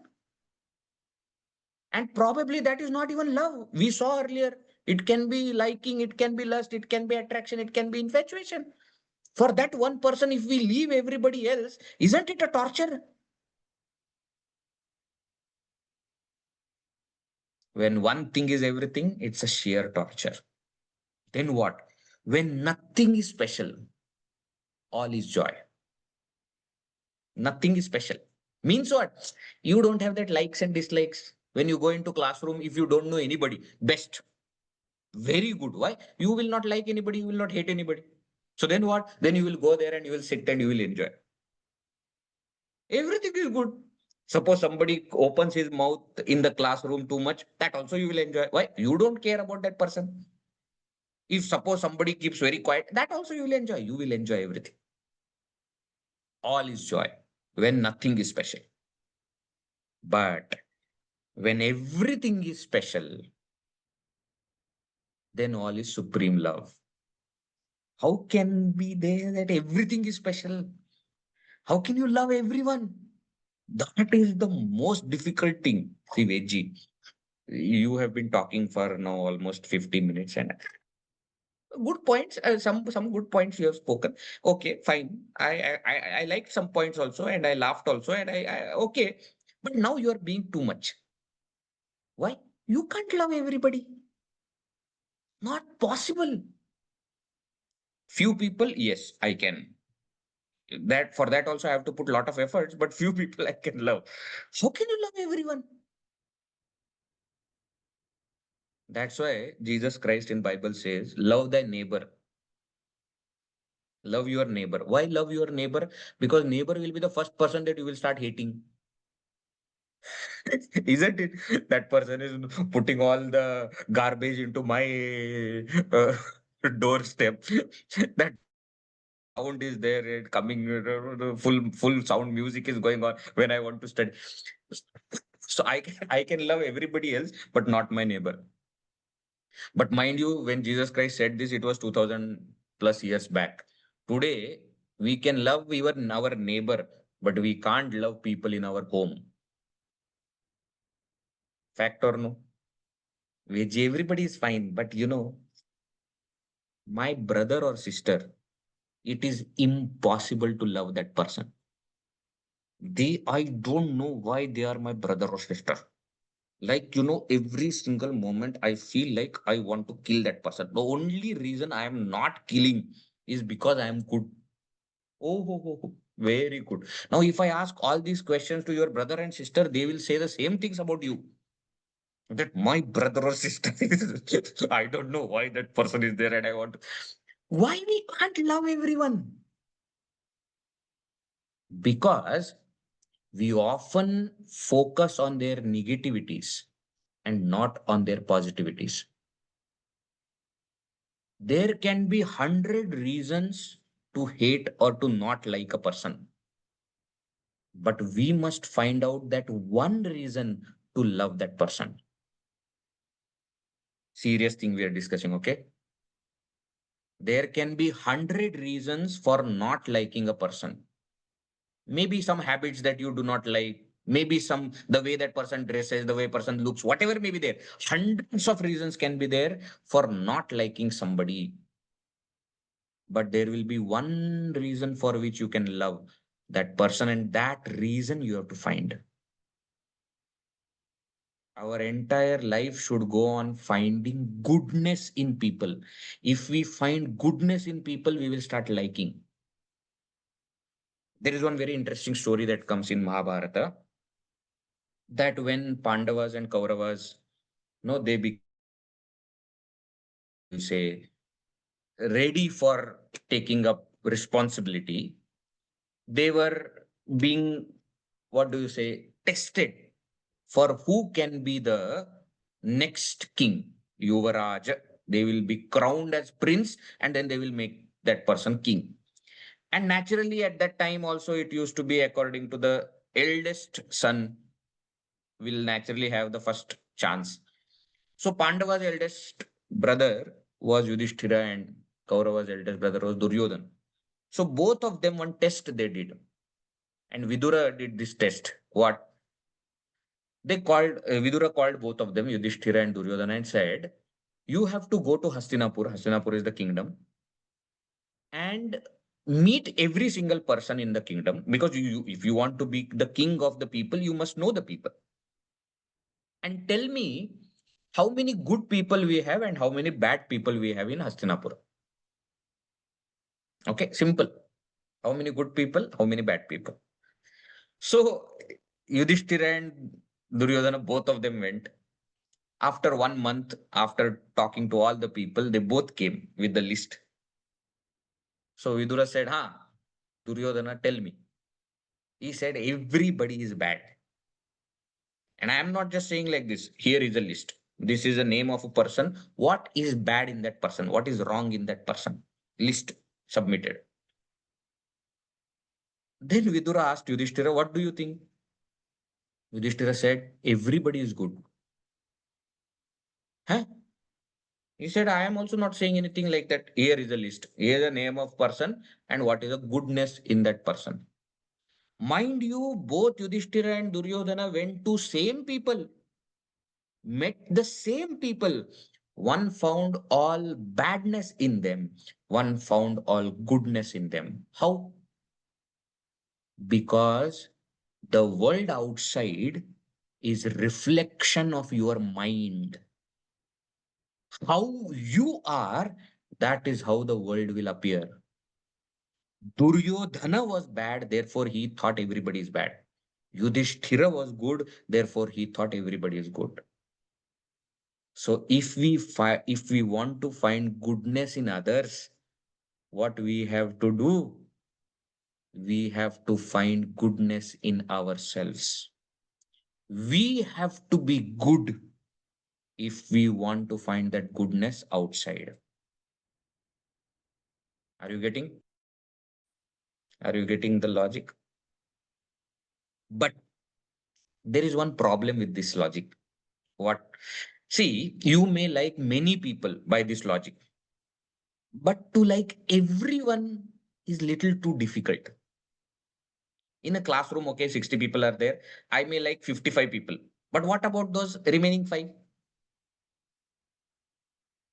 And probably that is not even love. We saw earlier. It can be liking, it can be lust, it can be attraction, it can be infatuation. For that one person, if we leave everybody else, isn't it a torture? When one thing is everything, it's a sheer torture. Then what? When nothing is special, all is joy. Nothing is special. Means what? You don't have that likes and dislikes. When you go into classroom, if you don't know anybody, best. Very good. Why? You will not like anybody, you will not hate anybody. So then what? Then you will go there and you will sit and you will enjoy. Everything is good. Suppose somebody opens his mouth in the classroom too much, that also you will enjoy. Why? You don't care about that person. If suppose somebody keeps very quiet, that also you will enjoy. You will enjoy everything. All is joy when nothing is special. But when everything is special, then all is supreme love. How can be there that everything is special? How can you love everyone? That is the most difficult thing. See, Veggie, you have been talking for now almost 50 minutes and good points. Some good points you have spoken. Okay, fine. I liked some points also, and I laughed also, and I okay. But now you are being too much. Why? You can't love everybody. Not possible. Few people, yes, I can. That for that also I have to put a lot of efforts, but few people I can love. How can you love everyone? That's why Jesus Christ in Bible says, love thy neighbor. Love your neighbor. Why love your neighbor? Because neighbor will be the first person that you will start hating. Isn't it? That person is putting all the garbage into my doorstep. That sound is there, coming, full sound music is going on when I want to study. So I can love everybody else, but not my neighbor. But mind you, when Jesus Christ said this, it was 2000 plus years back. Today, we can love even our neighbor, but we can't love people in our home. Fact or no? Which everybody is fine, but my brother or sister, it is impossible to love that person. I don't know why they are my brother or sister. Like, every single moment I feel like I want to kill that person. The only reason I am not killing is because I am good. Oh, very good. Now, if I ask all these questions to your brother and sister, they will say the same things about you. That my brother or sister is, I don't know why that person is there and I want to. Why we can't love everyone? Because We often focus on their negativities and not on their positivities. There can be 100 reasons to hate or to not like a person, but we must find out that one reason to love that person. Serious thing we are discussing, okay? There can be 100 reasons for not liking a person. Maybe some habits that you do not like, maybe some the way that person dresses, the way person looks, whatever may be there. Hundreds of reasons can be there for not liking somebody. But there will be one reason for which you can love that person, and that reason you have to find. Our entire life should go on finding goodness in people. If we find goodness in people, we will start liking. There is one very interesting story that comes in Mahabharata, that when Pandavas and Kauravas, no, they became, what do you say, ready for taking up responsibility, they were being, what do you say, tested for who can be the next king, Yuvaraj. They will be crowned as prince and then they will make that person king. And naturally, at that time also, it used to be according to the eldest son will naturally have the first chance. So Pandava's eldest brother was Yudhishthira and Kaurava's eldest brother was Duryodhana. So both of them one test they did. And Vidura did this test. What? They called, Vidura called both of them, Yudhishthira and Duryodhana, and said, you have to go to Hastinapur. Hastinapur is the kingdom. And meet every single person in the kingdom. Because if you want to be the king of the people, you must know the people. And tell me how many good people we have and how many bad people we have in Hastinapur. Okay, simple. How many good people, how many bad people. So Yudhishthira and Duryodhana, both of them went. After 1 month, after talking to all the people, they both came with the list. So Vidura said, Duryodhana, tell me. He said, everybody is bad. And I am not just saying like this. Here is a list. This is the name of a person. What is bad in that person? What is wrong in that person? List submitted. Then Vidura asked Yudhishthira, what do you think? Yudhishthira said, everybody is good. Huh? He said, I am also not saying anything like that. Here is a list. Here is the name of person and what is the goodness in that person. Mind you, both Yudhishthira and Duryodhana went to same people, met the same people. One found all badness in them. One found all goodness in them. How? Because the world outside is reflection of your mind. How you are, that is how the world will appear. Duryodhana was bad, therefore he thought everybody is bad. Yudhishthira was good, therefore he thought everybody is good. So if we want to find goodness in others, what we have to do? We have to find goodness in ourselves. We have to be good if we want to find that goodness outside. Are you getting? Are you getting the logic? But there is one problem with this logic. What? See, you may like many people by this logic, but to like everyone is little too difficult. In a classroom, okay, 60 people are there. I may like 55 people. But what about those remaining five?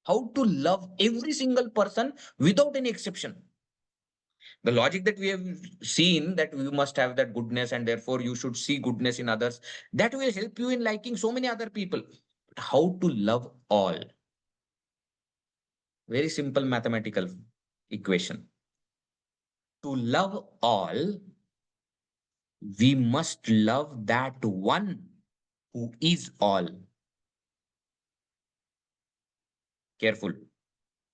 How to love every single person without any exception? The logic that we have seen that you must have that goodness and therefore you should see goodness in others, that will help you in liking so many other people. But how to love all? Very simple mathematical equation. To love all, we must love that one who is all. Careful,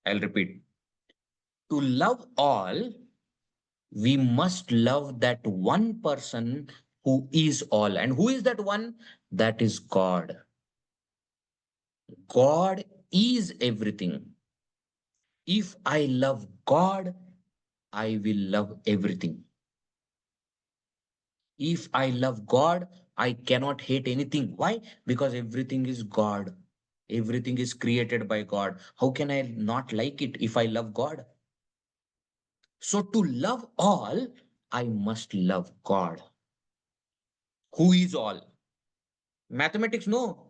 I'll repeat. To love all, we must love that one person who is all. And who is that one? That is God. God is everything. If I love God, I will love everything. If I love God, I cannot hate anything. Why? Because everything is God. Everything is created by God. How can I not like it if I love God? So, to love all, I must love God, who is all. Mathematics, no.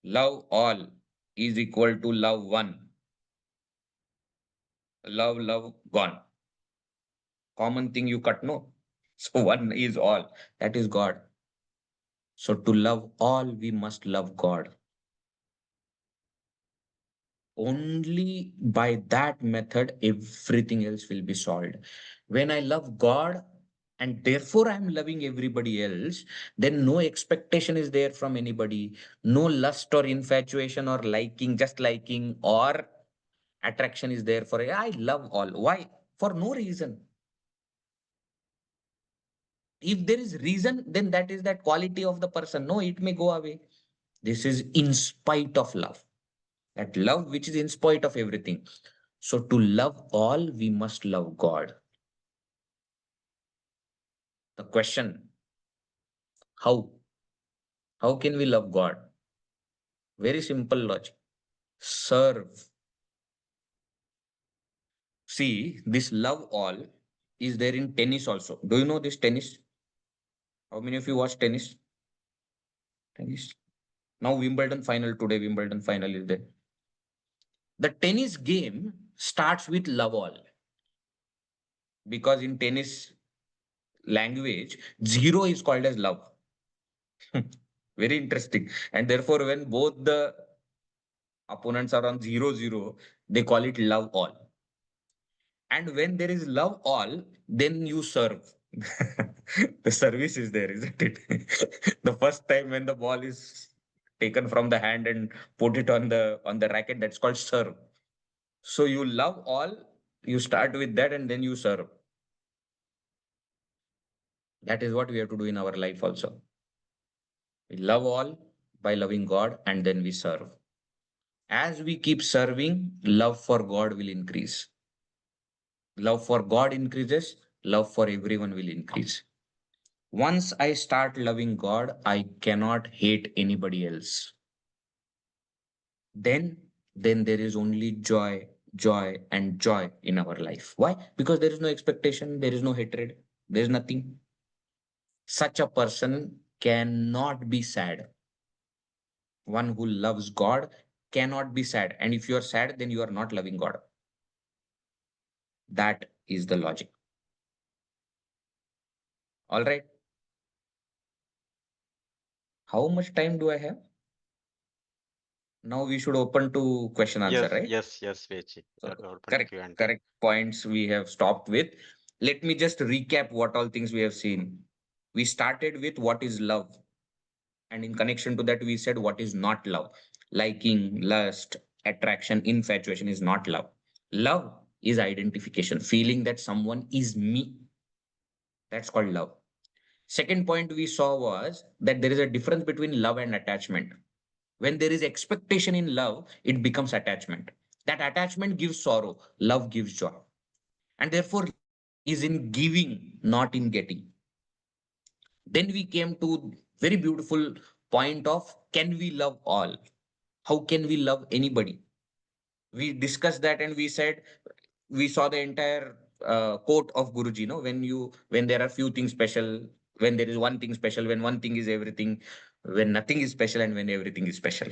Love all is equal to love one. Love, gone. Common thing you cut, no. So, one is all. That is God. So, to love all, we must love God. Only by that method, everything else will be solved. When I love God and therefore I'm loving everybody else, then no expectation is there from anybody, no lust or infatuation or liking, just liking or attraction is there for I love all. Why? For no reason. If there is reason, then that is that quality of the person. No, it may go away. This is in spite of love. That love which is in spite of everything. So to love all, we must love God. The question, how? How can we love God? Very simple logic. Serve. See, this love all is there in tennis also. Do you know this tennis? How many of you watch tennis? Tennis. Now Wimbledon final today, Wimbledon final is there. The tennis game starts with love all. Because in tennis language, zero is called as love. Very interesting. And therefore, when both the opponents are on 0-0, they call it love all. And when there is love all, then you serve. The service is there, isn't it? The first time when the ball is taken from the hand and put it on the racket, that's called serve. So you love all, you start with that and then you serve. That is what we have to do in our life also. We love all by loving God and then we serve. As we keep serving, love for God will increase. Love for God increases, love for everyone will increase. Once I start loving God, I cannot hate anybody else. Then, then there is only joy, joy, and joy in our life. Why? Because there is no expectation, there is no hatred, there is nothing. Such a person cannot be sad. One who loves God cannot be sad. And if you are sad, then you are not loving God. That is the logic. All right. How much time do I have? Now we should open to question answer, Yes, right? yes, yes, Vechi. So Open correct, Q&A. correct points we have stopped with. Let me just recap what all things we have seen. We started with what is love. And in connection to that, we said what is not love. Liking, lust, attraction, infatuation is not love. Love is identification, feeling that someone is me. That's called love. Second point we saw was that there is a difference between love and attachment. When there is expectation in love, it becomes attachment. That attachment gives sorrow, love gives joy. And therefore, love is in giving, not in getting. Then we came to very beautiful point of can we love all? How can we love anybody? We discussed that and we said we saw the entire quote of Guruji. No, when there are few things special, when there is one thing special, when one thing is everything, when nothing is special, and when everything is special.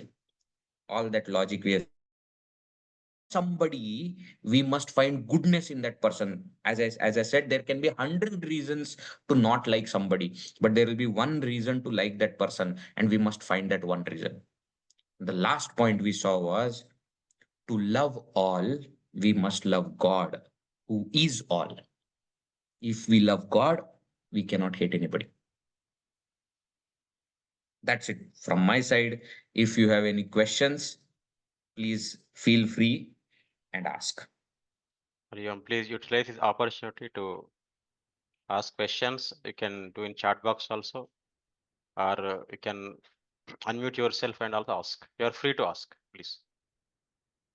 All that logic we have seen. To love somebody, we must find goodness in that person. As I said, there can be 100 reasons to not like somebody, but there will be one reason to like that person, and we must find that one reason. The last point we saw was to love all, we must love God, who is all. If we love God, we cannot hate anybody. That's it from my side. If you have any questions, please feel free and ask. Please utilize this opportunity to ask questions. You can do in chat box also, or you can unmute yourself and also ask. You are free to ask, please.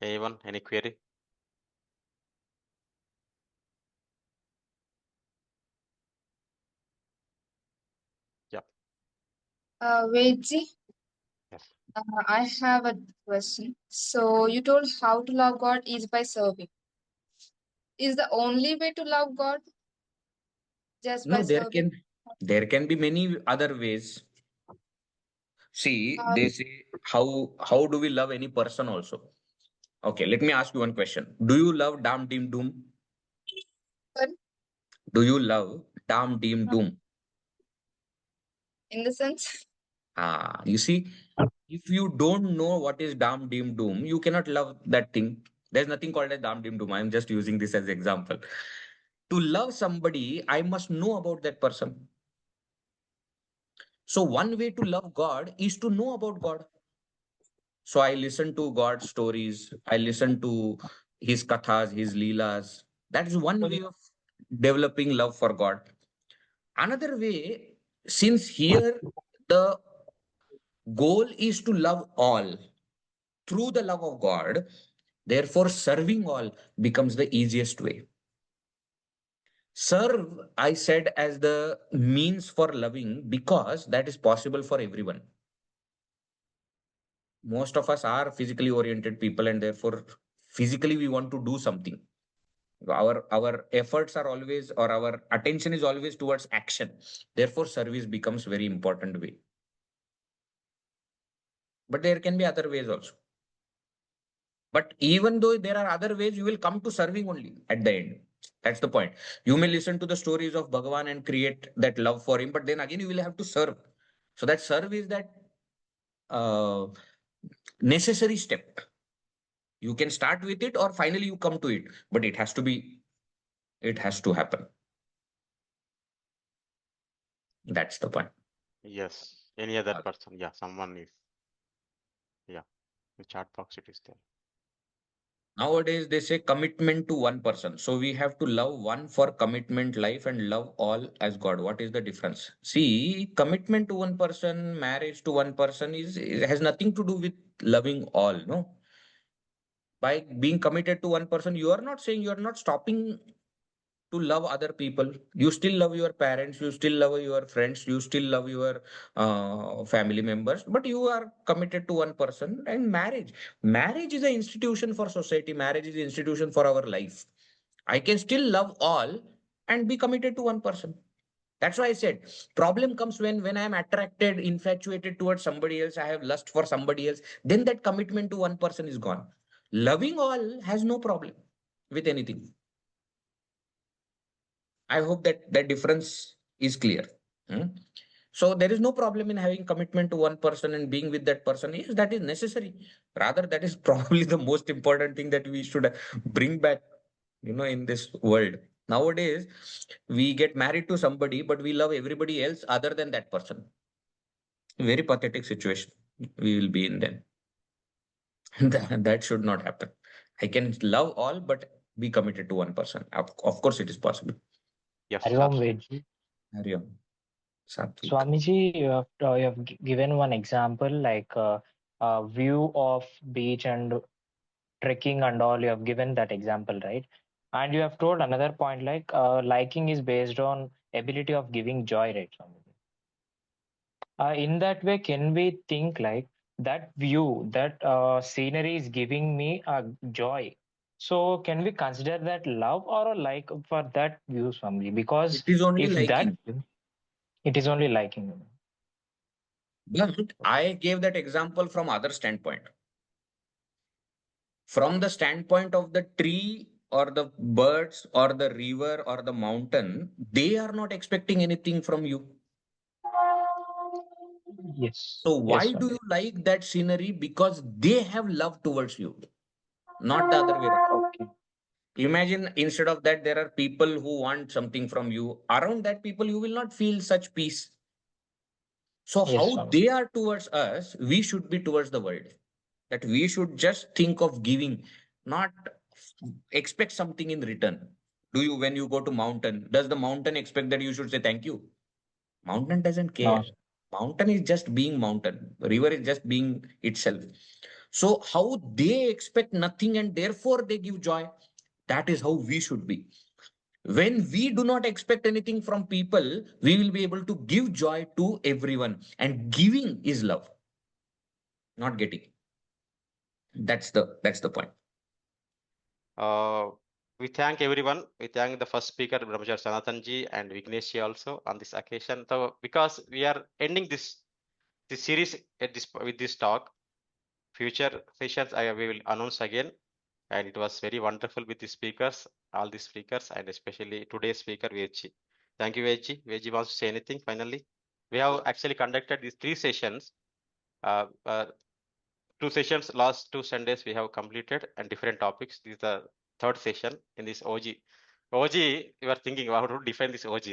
Anyone, any query? Yeah. Vedji, Yes. I have a question. So you told how to love God is by serving. Is the only way to love God just No, by serving? there can be many other ways. See, Uh, they say how do we love any person also? Okay, let me ask you one question. Do you love Dam Dim Doom? sorry, Do you love Dam Dim Doom? in the sense, You see, if you don't know what is Dam Dim Doom, you cannot love that thing. There's nothing called as Dam Dim Doom. I'm just using this as example. To love somebody, I must know about that person. So one way to love God is to know about God. So I listen to God's stories. I listen to his kathas, his leelas. That is one way of developing love for God. Another way, since here the goal is to love all through the love of God, therefore serving all becomes the easiest way. Serve, I said, as the means for loving because that is possible for everyone. Most of us are physically oriented people, and therefore physically we want to do something. Our efforts are always, or our attention is always towards action. Therefore service becomes very important way. But there can be other ways also. But even though there are other ways, you will come to serving only at the end. That's the point. You may listen to the stories of Bhagavan and create that love for him, but then again you will have to serve. So that serve is that uh, necessary step. You can start with it or finally you come to it, but it has to happen. That's the point. Yes. Any other Okay. person? Yeah, someone is. Yeah, the chat box it is there. Nowadays, they say commitment to one person. So we have to love one for commitment life and love all as God. What is the difference? See, commitment to one person, marriage to one person has nothing to do with loving all. No, by being committed to one person, you are not saying, you are not stopping to love other people. You still love your parents, you still love your friends, you still love your family members, but you are committed to one person. And marriage is an institution for society. Marriage is an institution for our life. I can still love all and be committed to one person. That's why I said problem comes when I am attracted, infatuated towards somebody else, I have lust for somebody else, then that commitment to one person is gone. Loving all has no problem with anything. I hope that that difference is clear. Hmm? So there is no problem in having commitment to one person and being with that person. Yes, that is necessary. Rather, that is probably the most important thing that we should bring back, in this world. Nowadays, we get married to somebody, but we love everybody else other than that person. Very pathetic situation we will be in then. That should not happen. I can love all, but be committed to one person. Of course, it is possible. Yes, Hariom absolutely. Vedji. Hariom, Satvik. Swamiji, you have given one example like view of beach and trekking and all. You have given that example, right? And you have told another point like liking is based on ability of giving joy, right, Swamiji? In that way, can we think like that view, that scenery is giving me a joy? So can we consider that love or a like for that view, Swamiji? It Because is only if that liking. it is only liking. But I gave that example from other standpoint. From the standpoint of the tree or the birds or the river or the mountain, they are not expecting anything from you. Yes, So yes, why do Swami. you like that scenery? Because they have love towards you, not the other way around. Okay. Imagine instead of that, there are people who want something from you. Around that people, you will not feel such peace. So Yes, how Swami. they are towards us, we should be towards the world. That we should just think of giving, not expect something in return. Do you, when you go to mountain, does the mountain expect that you should say thank you? Mountain doesn't No. care. Mountain is just being mountain. River is just being itself. So how they expect nothing and therefore they give joy? That is how we should be. When we do not expect anything from people, we will be able to give joy to everyone. And giving is love, not getting. That's the point. Uh, we thank everyone. We thank the first speaker, Brahmachari Sanatanji and Vignesh also on this occasion. So because we are ending this series at this with this talk, future sessions we will announce again. And it was very wonderful with the speakers, all the speakers, and especially today's speaker, Veji. Thank you, Veji. Veji wants to say anything finally? We have actually conducted these 3 sessions. 2 sessions last 2 Sundays we have completed and different topics. This is the 3rd session in this OG. OG, you are thinking how to define this OG.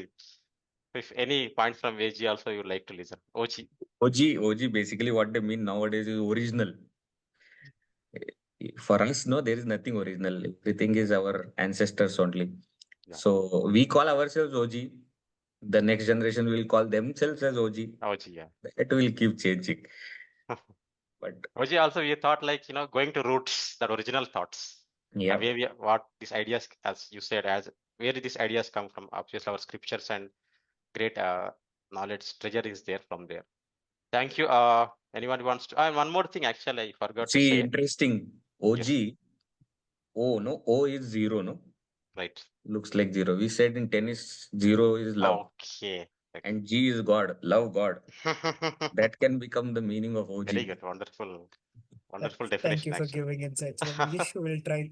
If any points from VG also you would like to listen. OG. OG, basically what they mean nowadays is original. For us, no, there is nothing original. Everything is our ancestors only. Yeah. So we call ourselves OG. The next generation will call themselves as OG. OG, yeah. It will keep changing. But OG also we thought like, going to roots, that original thoughts. yeah, Where what these ideas, as you said, where did these ideas come from? Obviously our scriptures and great knowledge treasure is there from there. Thank you. Anyone wants to? And one more thing, actually, I forgot to see, say. interesting. OG, Yes, O, no, O is zero, no? right. Looks like zero. We said in tennis, zero is love. Okay. And G is God, love God. That can become the meaning of OG. Very good. Wonderful. Wonderful Thank definition, you for actually. giving insights.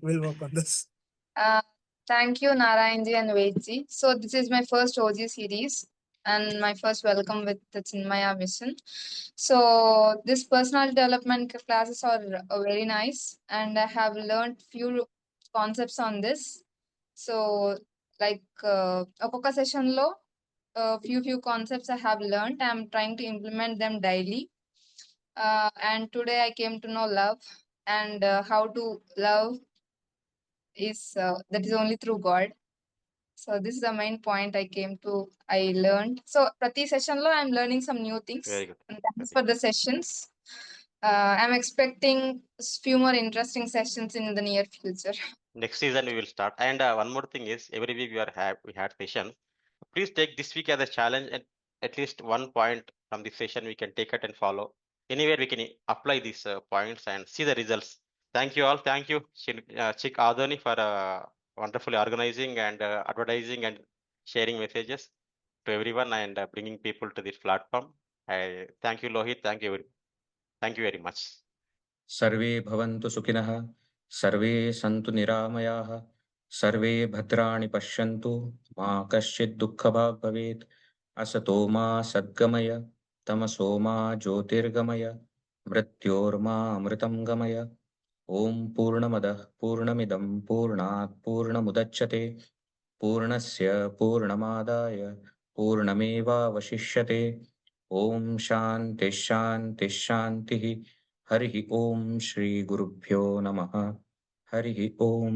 We'll work on this. Uh, Thank you, Narayanji and Vedji. So this is my first OG series and my first welcome with the Chinmaya mission. So this personal development classes are very nice, and I have learned few concepts on this. So like ఒక్కొక్క session లో few concepts I have learned. I'm trying to implement them daily. And today I came to know love and how to love is that is only through God. So this is the main point I learned. So prati session lo I'm learning some new things. Very good. And thanks Very for good. the sessions. I'm expecting few more interesting sessions in the near future. Next season we will start. And one more thing is, every week we had sessions. Please take this week as a challenge, and at least one point from this session we can take it and follow. Anywhere we can apply these points and see the results. Thank you all. Thank you, Chick Adoni, for wonderfully organizing and advertising and sharing messages to everyone and bringing people to this platform. I thank you, Lohit. Thank you very much. सर्वे भवन्तु सुखिनः, सर्वे सन्तु निरामयाः, सर्वे भद्राणि पश्यन्तु, मा कश्चित् दुःखभाग् भवेत्. असतो मा सद्गमय, तमसो मा ज्योतिर्गमय, मृत्योर्मा अमृतं गमय. ॐ पूर्णमदः पूर्णमिदं पूर्णात् पूर्णमुदच्यते, पूर्णस्य पूर्णमादाय पूर्णमेवावशिष्यते. ॐ शान्तिः शान्तिः शान्तिः. हरिः ॐ श्रीगुरुभ्यो नमः. हरिः ॐ.